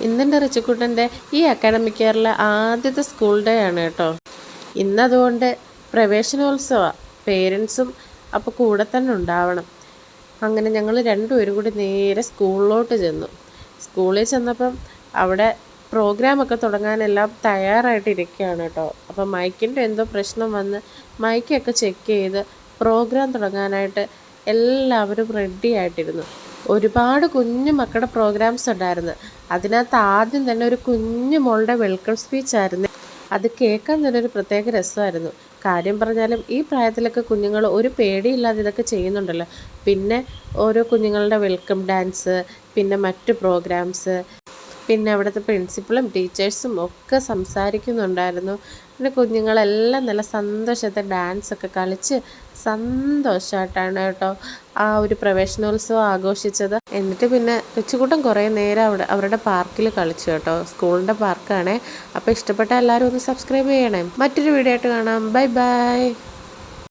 ഇന്നെൻ്റെ റിച്ചുക്കുട്ടൻ്റെ ഈ അക്കാഡമിക് ഇയറിലെ ആദ്യത്തെ സ്കൂൾ ഡേ ആണ് കേട്ടോ. ഇന്നതുകൊണ്ട് പ്രവേശനോത്സവമാണ്. പേരൻസും അപ്പോൾ കൂടെ തന്നെ ഉണ്ടാവണം. അങ്ങനെ ഞങ്ങൾ രണ്ടുപേരും കൂടി നേരെ സ്കൂളിലോട്ട് ചെന്നു. സ്കൂളിൽ ചെന്നപ്പം അവിടെ പ്രോഗ്രാമൊക്കെ തുടങ്ങാനെല്ലാം തയ്യാറായിട്ടിരിക്കുകയാണ് കേട്ടോ. അപ്പം മൈക്കിൻ്റെ എന്തോ പ്രശ്നം വന്ന് മൈക്കൊക്കെ ചെക്ക് ചെയ്ത് പ്രോഗ്രാം തുടങ്ങാനായിട്ട് എല്ലാവരും റെഡി ആയിട്ടിരുന്നു. ഒരുപാട് കുഞ്ഞു മക്കളുടെ പ്രോഗ്രാംസ് ഉണ്ടായിരുന്നു. അതിനകത്ത് ആദ്യം തന്നെ ഒരു കുഞ്ഞു മോളുടെ വെൽക്കം സ്പീച്ചായിരുന്നു. അത് കേൾക്കാൻ തന്നെ ഒരു പ്രത്യേക രസമായിരുന്നു. കാര്യം പറഞ്ഞാലും ഈ പ്രായത്തിലൊക്കെ കുഞ്ഞുങ്ങൾ ഒരു പേടിയില്ലാതെ ഇതൊക്കെ ചെയ്യുന്നുണ്ടല്ലോ. പിന്നെ ഓരോ കുഞ്ഞുങ്ങളുടെ വെൽക്കം ഡാൻസ്, പിന്നെ മറ്റ് പ്രോഗ്രാംസ്, പിന്നെ അവിടുത്തെ പ്രിൻസിപ്പളും ടീച്ചേഴ്സും ഒക്കെ സംസാരിക്കുന്നുണ്ടായിരുന്നു. പിന്നെ കുഞ്ഞുങ്ങളെല്ലാം നല്ല സന്തോഷത്തെ ഡാൻസൊക്കെ കളിച്ച് സന്തോഷമായിട്ടാണ് കേട്ടോ ആ ഒരു പ്രവേശനോത്സവം ആഘോഷിച്ചത്. എന്നിട്ട് പിന്നെ റിച്ചുകുട്ടൻ കുറേ നേരം അവരുടെ പാർക്കിൽ കളിച്ചു കേട്ടോ. സ്കൂളിൻ്റെ പാർക്കാണേ. അപ്പോൾ ഇഷ്ടപ്പെട്ട എല്ലാവരും ഒന്ന് സബ്സ്ക്രൈബ് ചെയ്യണേ. മറ്റൊരു വീഡിയോ ആയിട്ട് കാണാം. Bye bye.